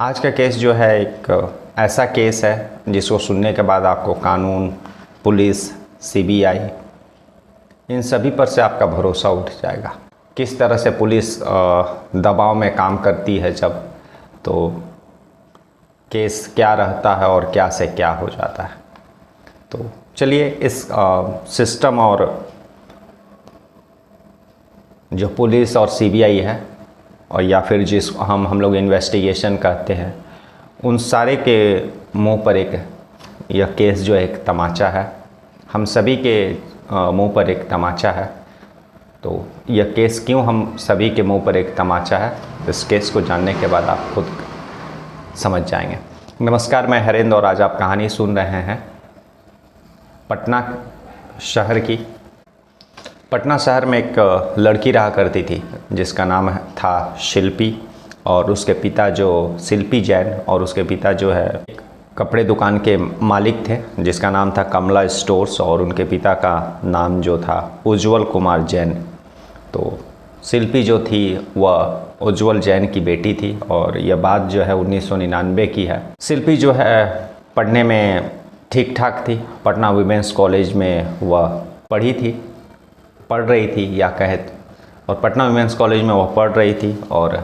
आज का केस जो है एक ऐसा केस है जिसको सुनने के बाद आपको कानून, पुलिस, सीबीआई इन सभी पर से आपका भरोसा उठ जाएगा। किस तरह से पुलिस दबाव में काम करती है जब, तो केस क्या रहता है और क्या से क्या हो जाता है। तो चलिए इस सिस्टम और जो पुलिस और सीबीआई है और या फिर जिस हम लोग इन्वेस्टिगेशन कहते हैं, उन सारे के मुंह पर एक यह केस जो एक तमाचा है, हम सभी के मुंह पर एक तमाचा है। तो यह केस क्यों हम सभी के मुंह पर एक तमाचा है, इस केस को जानने के बाद आप खुद समझ जाएंगे। नमस्कार, मैं हरेंद्र और आज आप कहानी सुन रहे हैं पटना शहर की। पटना शहर में एक लड़की रहा करती थी जिसका नाम था शिल्पी, और उसके पिता जो शिल्पी जैन और उसके पिता जो है एक कपड़े दुकान के मालिक थे जिसका नाम था कमला स्टोर्स, और उनके पिता का नाम जो था उज्जवल कुमार जैन। तो शिल्पी जो थी वह उज्जवल जैन की बेटी थी और यह बात जो है 1999 की है। शिल्पी जो है पढ़ने में ठीक ठाक थी। पटना वीमेंस कॉलेज में वह पढ़ रही थी या कहे, और पटना वीमेंस कॉलेज में वह पढ़ रही थी और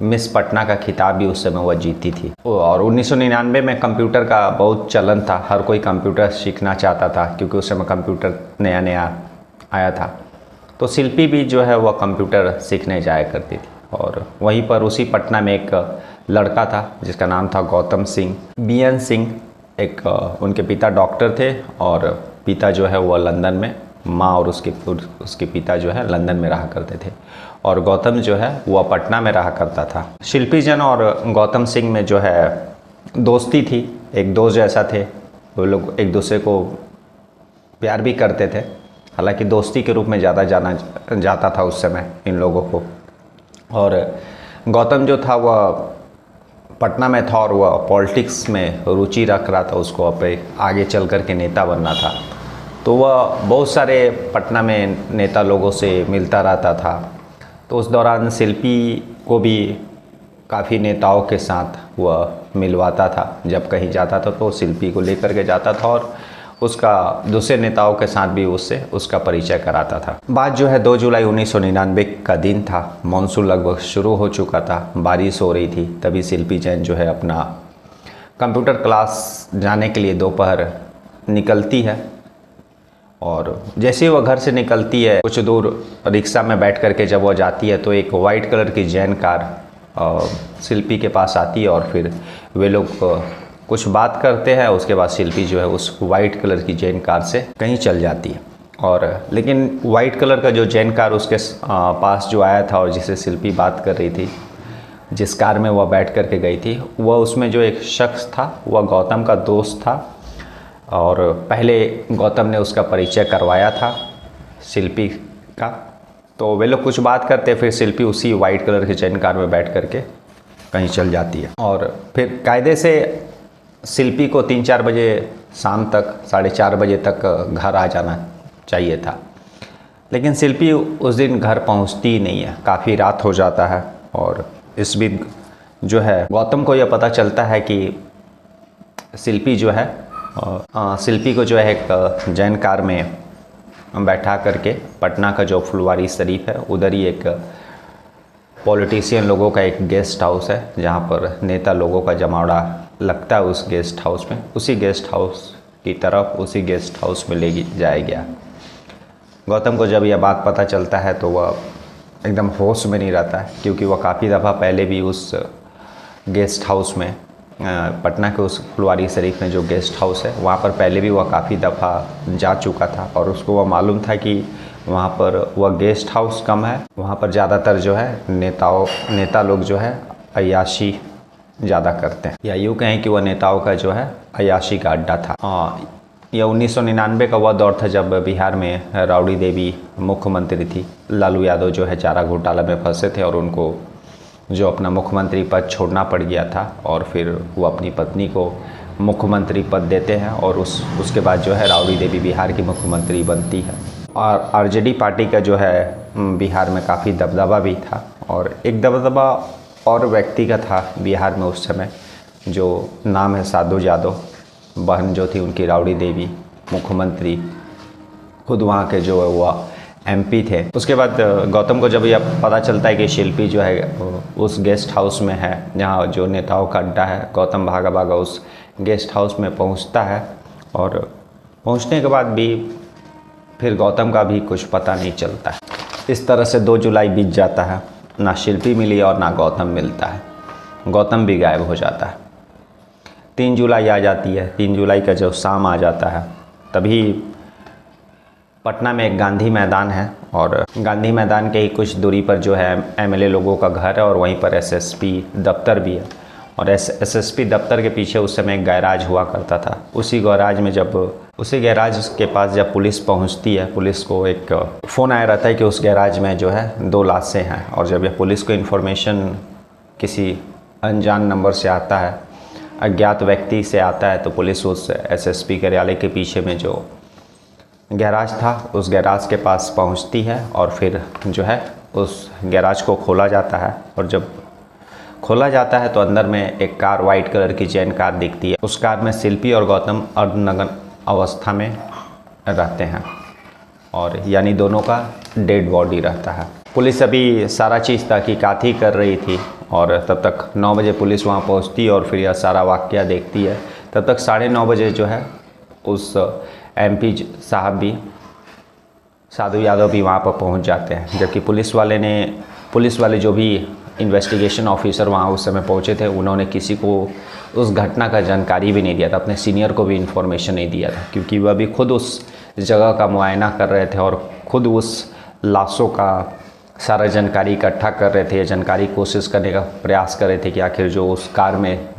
मिस पटना का खिताब भी उस समय वह जीती थी। और 1999 में कंप्यूटर का बहुत चलन था, हर कोई कंप्यूटर सीखना चाहता था क्योंकि उस समय कंप्यूटर नया नया आया था। तो शिल्पी भी जो है वह कंप्यूटर सीखने जाया करती थी। और वहीं पर उसी पटना में एक लड़का था जिसका नाम था गौतम सिंह, बीएन सिंह। एक उनके पिता डॉक्टर थे और पिता जो है वह लंदन में, माँ और उसके पिता जो है लंदन में रहा करते थे, और गौतम जो है वह पटना में रहा करता था। शिल्पी जैन और गौतम सिंह में जो है दोस्ती थी, एक दोस्त जैसा थे। वो लोग एक दूसरे को प्यार भी करते थे, हालांकि दोस्ती के रूप में ज़्यादा जाना जाता था उस समय इन लोगों को। और गौतम जो था वह पटना में था और वह पॉलिटिक्स में रुचि रख रहा था, उसको अपने आगे चल कर के नेता बनना था। तो वह बहुत सारे पटना में नेता लोगों से मिलता रहता था। तो उस दौरान शिल्पी को भी काफ़ी नेताओं के साथ वह मिलवाता था। जब कहीं जाता था तो शिल्पी को लेकर के जाता था और उसका दूसरे नेताओं के साथ भी उसका परिचय कराता था। बात जो है 2 जुलाई 1999 का दिन था। मानसून लगभग शुरू हो चुका था, बारिश हो रही थी। तभी शिल्पी जैन जो है अपना कंप्यूटर क्लास जाने के लिए दोपहर निकलती है, और जैसे ही वह घर से निकलती है कुछ दूर रिक्शा में बैठ करके जब वह जाती है तो एक वाइट कलर की जैन कार शिल्पी के पास आती है और फिर वे लोग कुछ बात करते हैं। उसके बाद शिल्पी जो है उस वाइट कलर की जैन कार से कहीं चल जाती है। और लेकिन वाइट कलर का जो जैन कार उसके पास जो आया था और जिसे शिल्पी बात कर रही थी, जिस कार में वह बैठ करके गई थी, वह उसमें जो एक शख्स था वह गौतम का दोस्त था। और पहले गौतम ने उसका परिचय करवाया था शिल्पी का। तो वे लोग कुछ बात करते, फिर शिल्पी उसी वाइट कलर की जैन कार में बैठ करके कहीं चल जाती है। और फिर कायदे से शिल्पी को 3-4 बजे शाम तक, 4:30 बजे तक घर आ जाना चाहिए था, लेकिन शिल्पी उस दिन घर पहुंचती ही नहीं है। काफ़ी रात हो जाता है और इस बीच जो है गौतम को यह पता चलता है कि शिल्पी को जो है एक जैन कार में बैठा करके पटना का जो फुलवारी शरीफ है उधर ही एक पॉलिटिशियन लोगों का एक गेस्ट हाउस है जहाँ पर नेता लोगों का जमावड़ा लगता है। उस गेस्ट हाउस में, उसी गेस्ट हाउस की तरफ, उसी गेस्ट हाउस में ले जाया गया। गौतम को जब यह बात पता चलता है तो वह एकदम होश में नहीं रहता है, क्योंकि वह काफ़ी दफ़ा पहले भी उस गेस्ट हाउस में, पटना के उस फुलवारी शरीफ में जो गेस्ट हाउस है वहाँ पर पहले भी वह काफ़ी दफ़ा जा चुका था। और उसको वह मालूम था कि वहाँ पर वह गेस्ट हाउस कम है, वहाँ पर ज़्यादातर जो है नेता लोग जो है अय्याशी ज़्यादा करते हैं, या यूँ कहें कि वह नेताओं का जो है अय्याशी का अड्डा था। यह 1999 का वह दौर था जब बिहार में राबड़ी देवी मुख्यमंत्री थी। लालू यादव जो है चारा घोटाला में फंसे थे और उनको जो अपना मुख्यमंत्री पद छोड़ना पड़ गया था, और फिर वो अपनी पत्नी को मुख्यमंत्री पद देते हैं और उसके बाद जो है राबड़ी देवी बिहार की मुख्यमंत्री बनती है। और आरजेडी पार्टी का जो है बिहार में काफ़ी दबदबा भी था, और एक दबदबा और व्यक्ति का था बिहार में उस समय, जो नाम है साधु यादव। बहन जो थी उनकी राबड़ी देवी, मुख्यमंत्री, खुद वहाँ के जो है वो एमपी थे। उसके बाद गौतम को जब यह पता चलता है कि शिल्पी जो है उस गेस्ट हाउस में है जहाँ जो नेताओं का अड्डा है, गौतम भागा भागा उस गेस्ट हाउस में पहुँचता है। और पहुँचने के बाद भी फिर गौतम का भी कुछ पता नहीं चलता है। इस तरह से 2 जुलाई बीत जाता है, ना शिल्पी मिली और ना गौतम मिलता है। गौतम भी गायब हो जाता है। 3 जुलाई आ जाती है। 3 जुलाई का जब शाम आ जाता है तभी पटना में एक गांधी मैदान है और गांधी मैदान के ही कुछ दूरी पर जो है एमएलए लोगों का घर है और वहीं पर एसएसपी दफ्तर भी है। और एसएसपी दफ्तर के पीछे उस समय एक गैराज हुआ करता था। उसी गैराज के पास जब पुलिस पहुंचती है, पुलिस को एक फ़ोन आया रहता है कि उस गैराज में जो है 2 लाशें हैं। और जब यह पुलिस को इन्फॉर्मेशन किसी अनजान नंबर से आता है, अज्ञात व्यक्ति से आता है, तो पुलिस उस एसएसपी कार्यालय के पीछे में जो गैराज था उस गैराज के पास पहुंचती है और फिर जो है उस गैराज को खोला जाता है। और जब खोला जाता है तो अंदर में एक कार, वाइट कलर की जैन कार दिखती है। उस कार में शिल्पी और गौतम अर्धनग्न अवस्था में रहते हैं और यानी दोनों का डेड बॉडी रहता है। पुलिस अभी सारा चीज़ तहकीकात ही कर रही थी और तब तक 9 बजे पुलिस वहाँ पहुँचती है और फिर यह सारा वाक़या देखती है। तब तक 9:30 बजे जो है उस एमपी साहब भी, साधु यादव भी वहाँ पर पहुँच जाते हैं। जबकि पुलिस वाले जो भी इन्वेस्टिगेशन ऑफिसर वहाँ उस समय पहुँचे थे, उन्होंने किसी को उस घटना का जानकारी भी नहीं दिया था, अपने सीनियर को भी इन्फॉर्मेशन नहीं दिया था, क्योंकि वह भी खुद उस जगह का मुआयना कर रहे थे और ख़ुद उस लाशों का सारा जानकारी इकट्ठा कर रहे थे। जानकारी कोशिश करने का प्रयास कर रहे थे कि आखिर जो उस कार में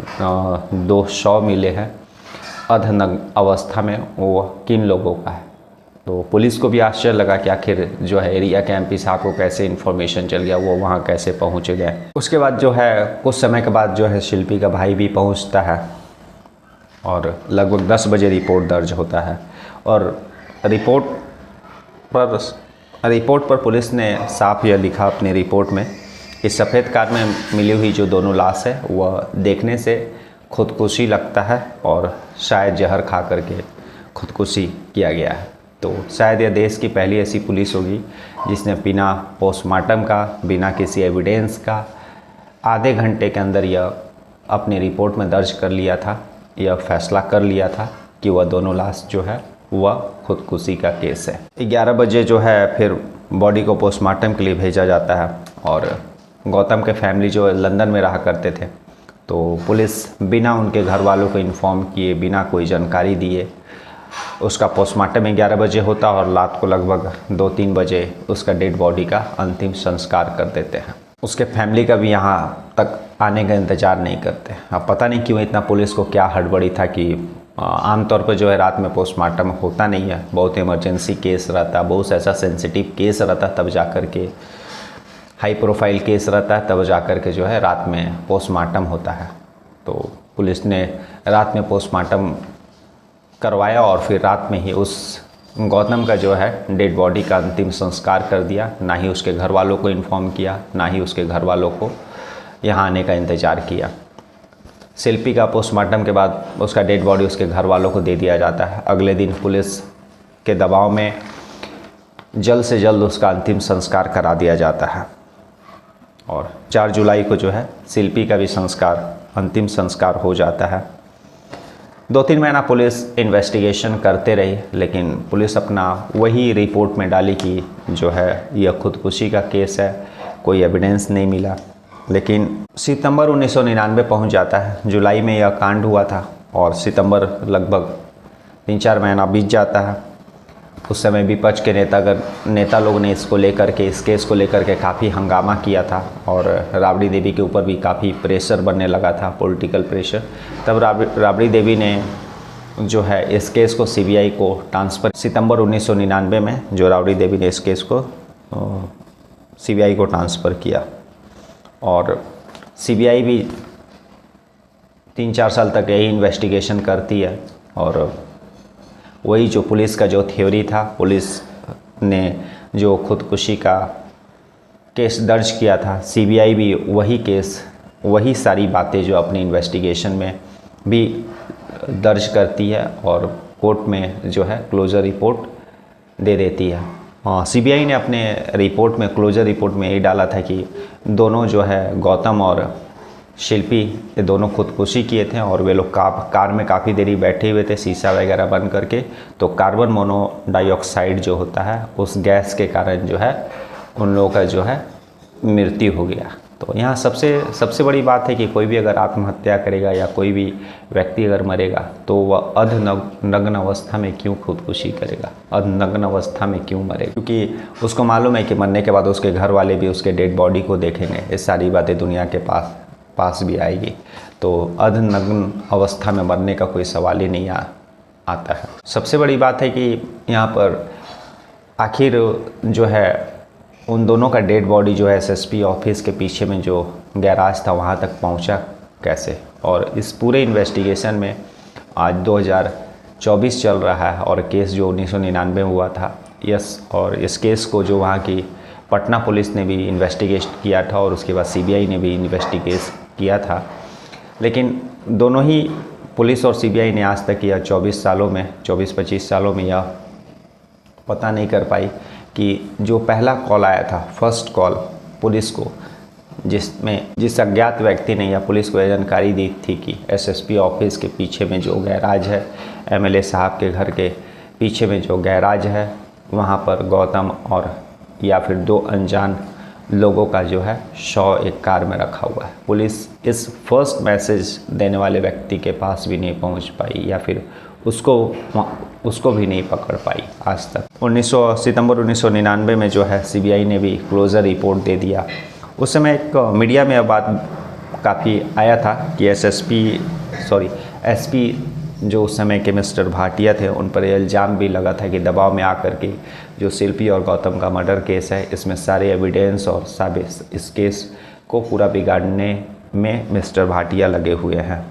2 शव मिले हैं अर्धनग्न अवस्था में, वो किन लोगों का है। तो पुलिस को भी आश्चर्य लगा कि आखिर जो है एरिया के एमपी साहब को कैसे इन्फॉर्मेशन चल गया, वो वहाँ कैसे पहुँच गए। उसके बाद जो है कुछ समय के बाद जो है शिल्पी का भाई भी पहुँचता है और लगभग 10 बजे रिपोर्ट दर्ज होता है। और रिपोर्ट पर पुलिस ने साफ यह लिखा अपनी रिपोर्ट में कि सफ़ेद कार में मिली हुई जो दोनों लाश है वह देखने से खुदकुशी लगता है और शायद जहर खा करके खुदकुशी किया गया है। तो शायद यह देश की पहली ऐसी पुलिस होगी जिसने बिना पोस्टमार्टम का, बिना किसी एविडेंस का आधे घंटे के अंदर यह अपनी रिपोर्ट में दर्ज कर लिया था, यह फैसला कर लिया था कि वह दोनों लाश जो है वह खुदकुशी का केस है। 11 बजे जो है फिर बॉडी को पोस्टमार्टम के लिए भेजा जाता है और गौतम के फैमिली जो लंदन में रहा करते थे, तो पुलिस बिना उनके घर वालों को इन्फॉर्म किए, बिना कोई जानकारी दिए उसका पोस्टमार्टम 11 बजे होता और रात को लगभग 2-3 बजे उसका डेड बॉडी का अंतिम संस्कार कर देते हैं। उसके फैमिली का भी यहाँ तक आने का इंतज़ार नहीं करते। अब पता नहीं क्यों इतना पुलिस को क्या हड़बड़ी था कि आमतौर पर जो है रात में पोस्टमार्टम होता नहीं है, बहुत इमरजेंसी केस रहता, बहुत ऐसा सेंसिटिव केस रहता, तब जा कर के हाई प्रोफाइल केस रहता है, तब जा कर के जो है रात में पोस्टमार्टम होता है। तो पुलिस ने रात में पोस्टमार्टम करवाया और फिर रात में ही उस गौतम का जो है डेड बॉडी का अंतिम संस्कार कर दिया। ना ही उसके घर वालों को इन्फॉर्म किया, ना ही उसके घर वालों को यहाँ आने का इंतज़ार किया। शिल्पी का पोस्टमार्टम के बाद उसका डेड बॉडी उसके घर वालों को दे दिया जाता है। अगले दिन पुलिस के दबाव में जल्द से जल्द उसका अंतिम संस्कार करा दिया जाता है और 4 जुलाई को जो है शिल्पी का भी अंतिम संस्कार हो जाता है। 2-3 महीना पुलिस इन्वेस्टिगेशन करते रही, लेकिन पुलिस अपना वही रिपोर्ट में डाली कि जो है यह खुदकुशी का केस है, कोई एविडेंस नहीं मिला। लेकिन सितंबर 1999 पहुंच जाता है। जुलाई में यह कांड हुआ था और सितंबर लगभग 3-4 महीना बीत जाता है। उस समय विपक्ष के नेता लोग ने इस केस को लेकर के काफ़ी हंगामा किया था और राबड़ी देवी के ऊपर भी काफ़ी प्रेशर बनने लगा था, पॉलिटिकल प्रेशर। तब राबड़ी देवी ने जो है इस केस को सीबीआई को ट्रांसफ़र, सितंबर 1999 में जो राबड़ी देवी ने इस केस को सीबीआई को ट्रांसफ़र किया और सीबीआई भी 3-4 साल तक यही इन्वेस्टिगेशन करती है। और वही जो पुलिस का जो थ्योरी था, पुलिस ने जो खुदकुशी का केस दर्ज किया था, सीबीआई भी वही केस वही सारी बातें जो अपनी इन्वेस्टिगेशन में भी दर्ज करती है और कोर्ट में जो है क्लोज़र रिपोर्ट दे देती है। सीबीआई ने अपने रिपोर्ट में, क्लोज़र रिपोर्ट में ये डाला था कि दोनों जो है गौतम और शिल्पी, ये दोनों खुदकुशी किए थे और वे लोग कार में काफ़ी देरी बैठे हुए थे शीशा वगैरह बंद करके। तो कार्बन मोनोडाइऑक्साइड जो होता है उस गैस के कारण जो है उन लोगों का जो है मृत्यु हो गया। तो यहाँ सबसे बड़ी बात है कि कोई भी अगर आत्महत्या करेगा या कोई भी व्यक्ति अगर मरेगा तो वह अर्धनग्न अवस्था में क्यों खुदकुशी करेगा, अर्धनग्न अवस्था में क्यों मरेगा, क्योंकि उसको मालूम है कि मरने के बाद उसके घर वाले भी उसके डेड बॉडी को देखेंगे। ये सारी बातें दुनिया के पास भी आएगी। तो अर्धनग्न अवस्था में मरने का कोई सवाल ही नहीं आता है। सबसे बड़ी बात है कि यहाँ पर आखिर जो है उन दोनों का डेड बॉडी जो है एसएसपी ऑफिस के पीछे में जो गैराज था वहाँ तक पहुँचा कैसे। और इस पूरे इन्वेस्टिगेशन में आज 2024 चल रहा है और केस जो 1999 में हुआ था, और इस केस को जो वहाँ की पटना पुलिस ने भी इन्वेस्टिगेट किया था और उसके बाद सीबीआई ने भी इन्वेस्टिगेट किया था। लेकिन दोनों ही पुलिस और सीबीआई ने आज तक यह 24-25 सालों में यह पता नहीं कर पाई कि जो पहला कॉल आया था, फर्स्ट कॉल पुलिस को, जिस अज्ञात व्यक्ति ने या पुलिस को यह जानकारी दी थी कि एसएसपी ऑफिस के पीछे में जो गैराज है, एमएलए साहब के घर के पीछे में जो गैराज है, वहाँ पर गौतम और या फिर दो अनजान लोगों का जो है शव एक कार में रखा हुआ है। पुलिस इस फर्स्ट मैसेज देने वाले व्यक्ति के पास भी नहीं पहुंच पाई या फिर उसको भी नहीं पकड़ पाई आज तक। 19 सितंबर 1999 में जो है सीबीआई ने भी क्लोज़र रिपोर्ट दे दिया। उस समय एक मीडिया में यह बात काफ़ी आया था कि एसपी जो उस समय के मिस्टर भाटिया थे उन पर इल्ज़ाम भी लगा था कि दबाव में आकर के जो शिल्पी और गौतम का मर्डर केस है, इसमें सारे एविडेंस और साबित इस केस को पूरा बिगाड़ने में मिस्टर भाटिया लगे हुए हैं।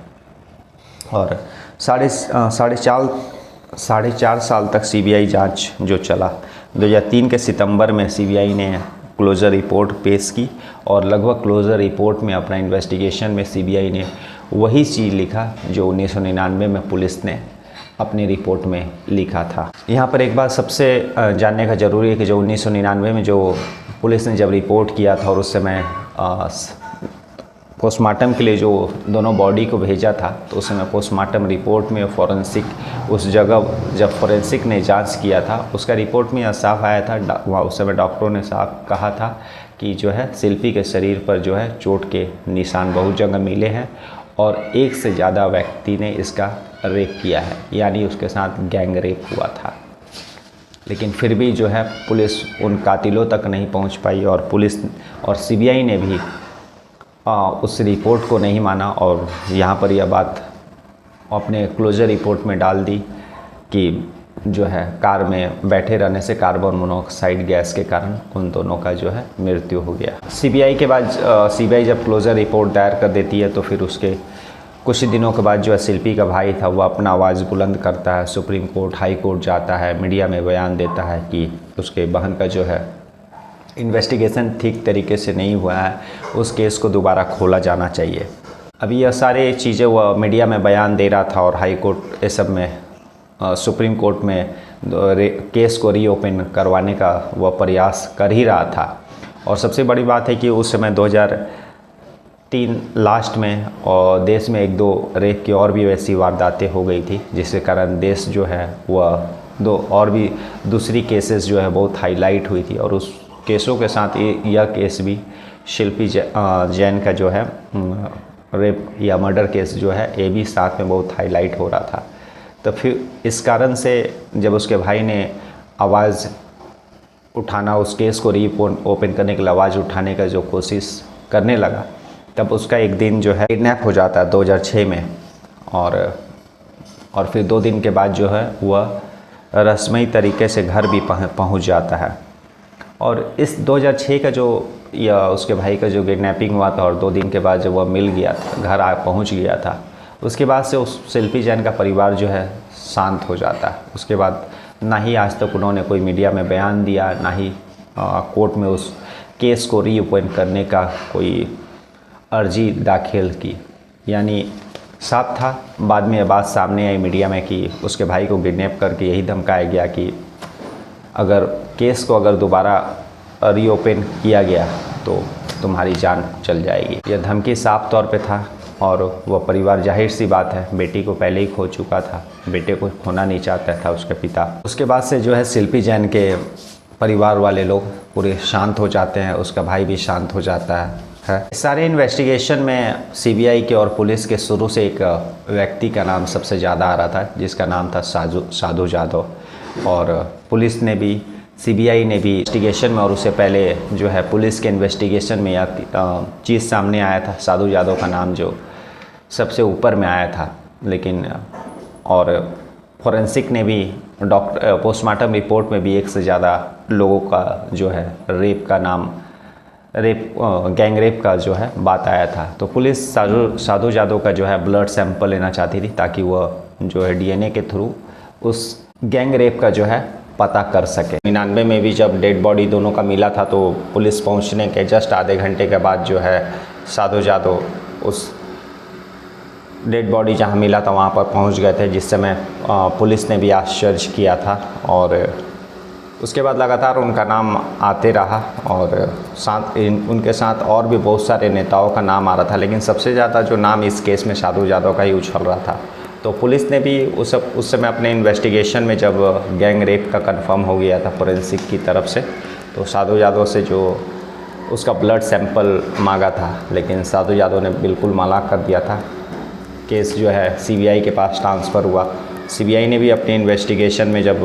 और साढ़े चार साल तक सीबीआई जांच जो चला, 2003 के सितंबर में सीबीआई ने क्लोज़र रिपोर्ट पेश की और लगभग क्लोज़र रिपोर्ट में अपना इन्वेस्टिगेशन में सीबीआई ने वही चीज़ लिखा जो 1999 में पुलिस ने अपनी रिपोर्ट में लिखा था। यहाँ पर एक बात सबसे जानने का ज़रूरी है कि जो 1999 में जो पुलिस ने जब रिपोर्ट किया था और उस समय पोस्टमार्टम के लिए जो दोनों बॉडी को भेजा था, तो उस समय पोस्टमार्टम रिपोर्ट में फॉरेंसिक उस जगह जब फॉरेंसिक ने जांच किया था उसका रिपोर्ट में यह साफ आया था, वहाँ उस समय डॉक्टरों ने साफ कहा था कि जो है शिल्पी के शरीर पर जो है चोट के निशान बहुत जगह मिले हैं और एक से ज़्यादा व्यक्ति ने इसका रेप किया है, यानी उसके साथ गैंग रेप हुआ था। लेकिन फिर भी जो है पुलिस उन कातिलों तक नहीं पहुंच पाई और पुलिस और सीबीआई ने भी उस रिपोर्ट को नहीं माना और यहाँ पर यह बात अपने क्लोज़र रिपोर्ट में डाल दी कि जो है कार में बैठे रहने से कार्बन मोनोऑक्साइड गैस के कारण उन दोनों का जो है मृत्यु हो गया। सीबीआई के बाद सीबीआई जब क्लोज़र रिपोर्ट दायर कर देती है तो फिर उसके कुछ दिनों के बाद जो है शिल्पी का भाई था वो अपना आवाज़ बुलंद करता है, सुप्रीम कोर्ट, हाई कोर्ट जाता है, मीडिया में बयान देता है कि उसके बहन का जो है इन्वेस्टिगेशन ठीक तरीके से नहीं हुआ है, उस केस को दोबारा खोला जाना चाहिए। अभी यह सारे चीज़ें वह मीडिया में बयान दे रहा था और हाई कोर्ट ये सब में सुप्रीम कोर्ट में केस को रीओपन करवाने का वह प्रयास कर ही रहा था। और सबसे बड़ी बात है कि उस समय 2003 लास्ट में और देश में 1-2 रेप की और भी वैसी वारदातें हो गई थी, जिसके कारण देश जो है वह और भी दूसरी केसेस जो है बहुत हाईलाइट हुई थी और उस केसों के साथ यह केस भी शिल्पी जैन का जो है रेप या मर्डर केस जो है ये भी साथ में बहुत हाईलाइट हो रहा था। तो फिर इस कारण से जब उसके भाई ने आवाज़ उठाना, उस केस को ओपन करने के लिए आवाज़ उठाने का जो कोशिश करने लगा, तब उसका एक दिन जो है किडनैप हो जाता है 2006 में और फिर 2 दिन के बाद जो है वह रस्मी तरीके से घर भी पहुंच जाता है। और इस 2006 का जो या उसके भाई का जो किडनैपिंग हुआ था और 2 दिन के बाद जब वह मिल गया था, घर पहुंच गया था, उसके बाद से उस शिल्पी जैन का परिवार जो है शांत हो जाता है। उसके बाद ना ही आज तक उन्होंने कोई मीडिया में बयान दिया, ना ही कोर्ट में उस केस को रीओपन करने का कोई अर्जी दाखिल की, यानी साफ था। बाद में ये बात सामने आई मीडिया में कि उसके भाई को किडनैप करके यही धमकाया गया कि अगर केस को दोबारा रीओपन किया गया तो तुम्हारी जान चल जाएगी। यह धमकी साफ तौर पे था और वह परिवार, जाहिर सी बात है, बेटी को पहले ही खो चुका था, बेटे को खोना नहीं चाहता था उसके पिता। उसके बाद से जो है शिल्पी जैन के परिवार वाले लोग पूरे शांत हो जाते हैं, उसका भाई भी शांत हो जाता है। सारे इन्वेस्टिगेशन में सीबीआई के और पुलिस के शुरू से एक व्यक्ति का नाम सबसे ज़्यादा आ रहा था, जिसका नाम था साधु जादव। और पुलिस ने भी, सीबीआई ने भी इन्वेस्टिगेशन में, और उससे पहले जो है पुलिस के इन्वेस्टिगेशन में यह चीज़ सामने आया था, साधु जादव का नाम जो सबसे ऊपर में आया था। लेकिन और फॉरेंसिक ने भी पोस्टमार्टम रिपोर्ट में भी एक से ज़्यादा लोगों का जो है गैंग रेप का जो है बात आया था। तो पुलिस साधु जादव का जो है ब्लड सैंपल लेना चाहती थी ताकि वह जो है डीएनए के थ्रू उस गैंग रेप का जो है पता कर सके। 99 में भी जब डेड बॉडी दोनों का मिला था तो पुलिस पहुंचने के जस्ट आधे घंटे के बाद जो है साधु जादव उस डेड बॉडी जहां मिला था वहां पर पहुंच गए थे, जिस समय पुलिस ने भी आश्चर्य किया था। और उसके बाद लगातार उनका नाम आते रहा और उनके साथ और भी बहुत सारे नेताओं का नाम आ रहा था, लेकिन सबसे ज़्यादा जो नाम इस केस में साधु जादव का ही उछल रहा था। तो पुलिस ने भी उस समय अपने इन्वेस्टिगेशन में जब गैंग रेप का कंफर्म हो गया था फॉरेंसिक की तरफ से, तो साधु यादव से जो उसका ब्लड सैंपल मांगा था, लेकिन साधु यादव ने बिल्कुल मना कर दिया था। केस जो है सीबीआई के पास ट्रांसफ़र हुआ। सीबीआई ने भी अपने इन्वेस्टिगेशन में जब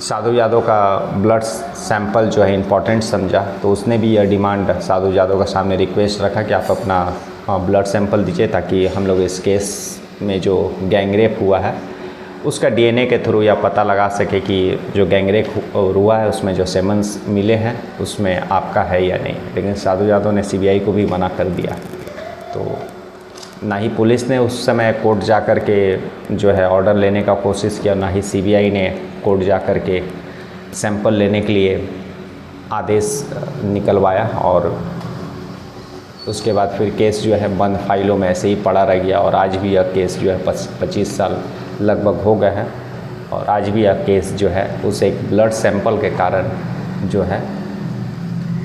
साधु यादव का ब्लड सैंपल जो है इम्पॉर्टेंट समझा, तो उसने भी यह डिमांड साधु यादव का सामने रिक्वेस्ट रखा कि आप अपना ब्लड सैंपल दीजिए ताकि हम लोग इस केस में जो गैंग रेप हुआ है उसका डीएनए के थ्रू यह पता लगा सके कि जो गैंग रेप हुआ है उसमें जो सेमन्स मिले हैं उसमें आपका है या नहीं। लेकिन साधु यादव ने सीबीआई को भी मना कर दिया। तो ना ही पुलिस ने उस समय कोर्ट जा कर के जो है ऑर्डर लेने का कोशिश किया, ना ही सीबीआई ने कोर्ट जा कर के सैंपल लेने के लिए आदेश निकलवाया। और उसके बाद फिर केस जो है बंद फाइलों में ऐसे ही पड़ा रह गया। और आज भी यह केस जो है 25 साल लगभग हो गए हैं और आज भी यह केस जो है उस एक ब्लड सैंपल के कारण जो है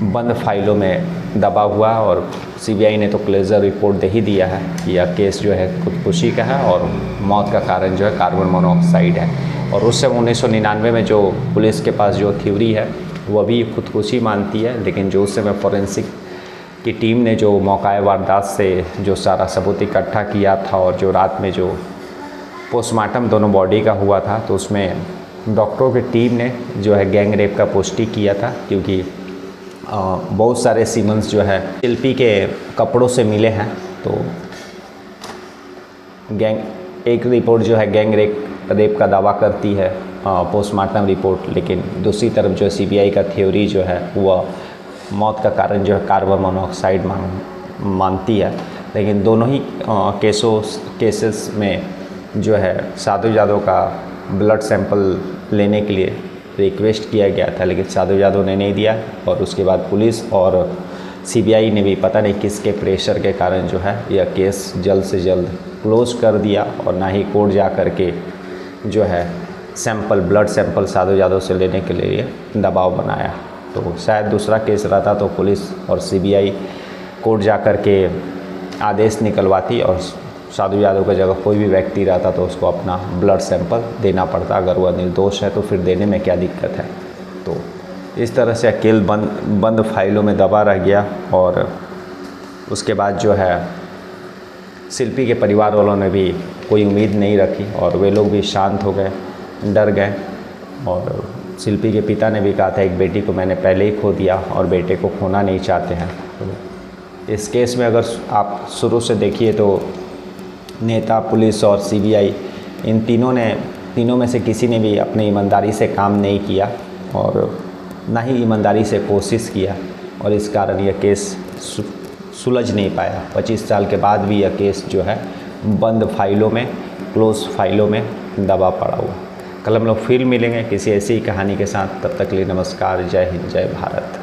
बंद फाइलों में दबा हुआ। और सीबीआई ने तो क्लोजर रिपोर्ट दे ही दिया है कि यह केस जो है खुदकुशी का है और मौत का कारण जो है कार्बन मोनोऑक्साइड है। और उस समय 1999 में जो पुलिस के पास जो थ्योरी है वह भी खुदकुशी मानती है, लेकिन जो उस समय फॉरेंसिक की टीम ने जो मौका वारदात से जो सारा सबूत इकट्ठा किया था और जो रात में जो पोस्टमार्टम दोनों बॉडी का हुआ था, तो उसमें डॉक्टरों की टीम ने जो है गैंग रेप का पुष्टि किया था, क्योंकि बहुत सारे सीमेंस जो है शिल्पी के कपड़ों से मिले हैं। तो एक रिपोर्ट जो है गैंग रेप का दावा करती है पोस्टमार्टम रिपोर्ट, लेकिन दूसरी तरफ जो सीबीआई का थ्योरी जो है वह मौत का कारण जो है कार्बन मोनोऑक्साइड मानती है। लेकिन दोनों ही केसेस में जो है साधु यादव का ब्लड सैंपल लेने के लिए रिक्वेस्ट किया गया था, लेकिन साधु यादव ने नहीं दिया। और उसके बाद पुलिस और सीबीआई ने भी पता नहीं किसके प्रेशर के कारण जो है यह केस जल्द से जल्द क्लोज कर दिया और ना ही कोर्ट जा कर के जो है ब्लड सैंपल साधु यादव से लेने के लिए दबाव बनाया। तो शायद दूसरा केस रहता तो पुलिस और सीबीआई कोर्ट जा कर के आदेश निकलवाती और साधु यादव की जगह कोई भी व्यक्ति रहता तो उसको अपना ब्लड सैंपल देना पड़ता। अगर वह निर्दोष है तो फिर देने में क्या दिक्कत है। तो इस तरह से अकेले बंद फाइलों में दबा रह गया। और उसके बाद जो है शिल्पी के परिवार वालों ने भी कोई उम्मीद नहीं रखी और वे लोग भी शांत हो गए, डर गए। और शिल्पी के पिता ने भी कहा था एक बेटी को मैंने पहले ही खो दिया और बेटे को खोना नहीं चाहते हैं। तो इस केस में अगर आप शुरू से देखिए तो नेता, पुलिस और सीबीआई इन तीनों में से किसी ने भी अपनी ईमानदारी से काम नहीं किया और ना ही ईमानदारी से कोशिश किया, और इस कारण यह केस सुलझ नहीं पाया। 25 साल के बाद भी यह केस जो है बंद फाइलों में, क्लोज फाइलों में दबा पड़ा हुआ। कल हम लोग फिर मिलेंगे किसी ऐसी ही कहानी के साथ। तब तक के लिए नमस्कार, जय हिंद, जय भारत।